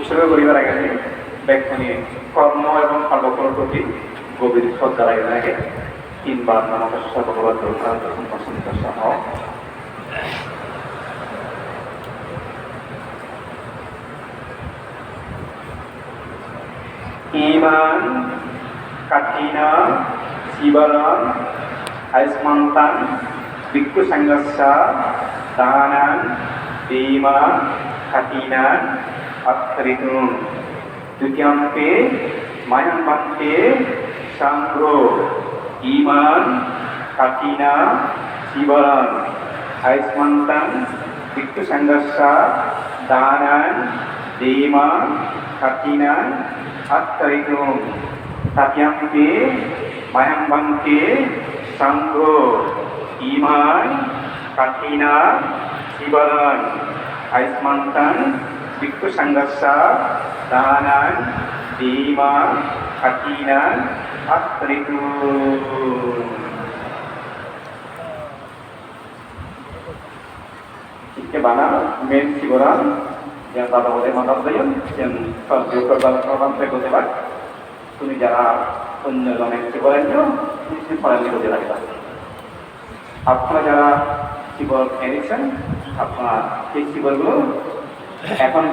উৎসর্গ করিবার আগে ব্যক্তি কর্ম এবং কর্মফলের প্রতি গভীর শ্রদ্ধা লাগে থাকে তিনবার নমস্য ভগবত পছন্দ সহ iman katina sibaran aismantan bikku sanggasa danan dima katina aktritun tutyampe mayang bante sangro iman katina sibaran aismantan bikku sanggasa danan dima katina At-taritum tatyampi mayang bangki sanggo iman katina sibaran aismantan bikku sanggasa danan dima katina at-taritum Ini mana main sibaran yang pada oleh mata beliau yang kalau korban saya kutip তুমি যারা অন্য জনের জীবনের ফলান করতে লাগবে আপনারা যারা জীবন এনেছেন আপনারা এই জীবনগুলো এখন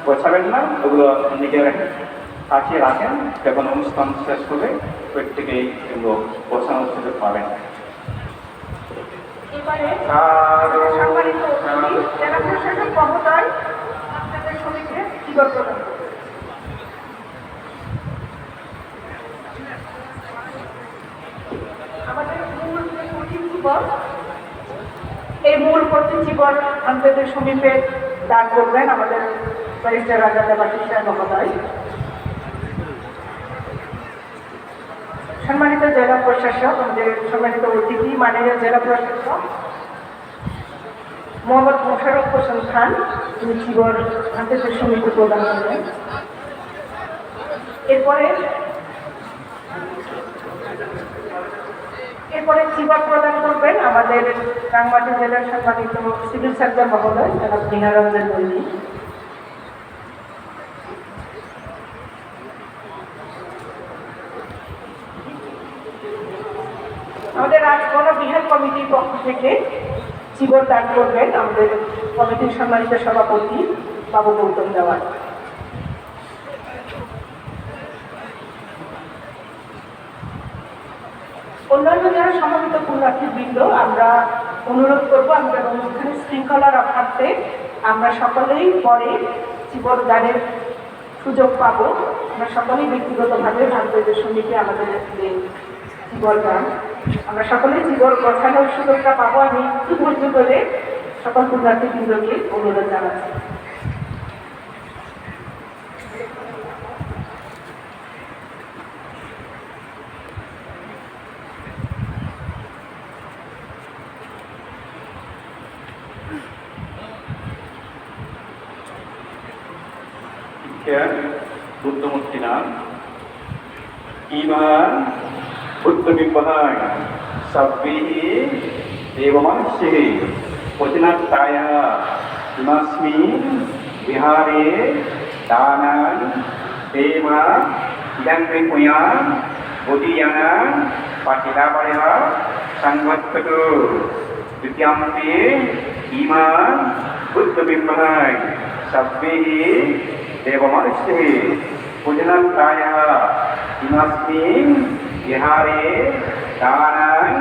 বসাবেন না ওগুলো নিজের কাছে রাখেন যখন অনুষ্ঠান শেষ হবে প্রত্যেকেই এগুলো বসানোর সুযোগ পাবেন এবারে সম্মানিত জেলা প্রশাসক মহোদয় আপনাদের সমিতিকে জীবন প্রদান আমাদের মূল কঠিন জীবন এই মূল কঠিন জীবন আমাদের সমিতিতে দান করবেন আমাদের ব্যারিস্টার রাজা দেবাশিস মহোদয় সম্মানিত জেলা প্রশাসক আমাদের সম্মানিত অতিথি মাননীয় জেলা প্রশাসক মোহাম্মদ মোশাররফ হোসেন খান তিনি জীবন আন্তর্জাতিক সমিতি প্রদান করবেন এরপরে জীবন প্রদান করবেন আমাদের রাঙ্গামাটি জেলার সম্মানিত সিভিল সার্জন মহোদয় জনাব নিহারঞ্জন দৈনিক আমাদের রাজগণ বিহার কমিটির পক্ষ থেকে জীবন দান করবেন আমাদের কমিটির সম্মানিত সভাপতি বাবু গৌতম দেওয়ান অন্যান্য যারা সমবেত পুণ্যার্থীবৃন্দ আমরা অনুরোধ করবো আমাদের অনুষ্ঠানের শৃঙ্খলা রক্ষার্থে আমরা সকলেই পরে জীবন দানের সুযোগ পাবো আমরা সকলেই ব্যক্তিগতভাবে ভারতীয় সমিতি আমাদের জীবন দান আমরা সকলে জীবন গোছানোর সুযোগটা পাবো আমি একটু ধৈর্য করে সকল পুণ্যার্থীবৃন্দকে অনুরোধ জানাচ্ছি বুদ্ধমূর্তি নাম ইমান বুদ্ধ বিবাহ সব্বিহি দেবমানসিহি পতিনাত্তায়া ইমাস্মি বিহারে দানান দেমা ইদান্তে পুয়া বোধিয়ানা পাটিলাবায়া সংবত্তু দ্বিতীয়ান্তে ইমান বুদ্ধ বিবাহ সব্বিহি দেবমানসিহি পতিনাত্তায়া ইমাস্মি বিহারে দানান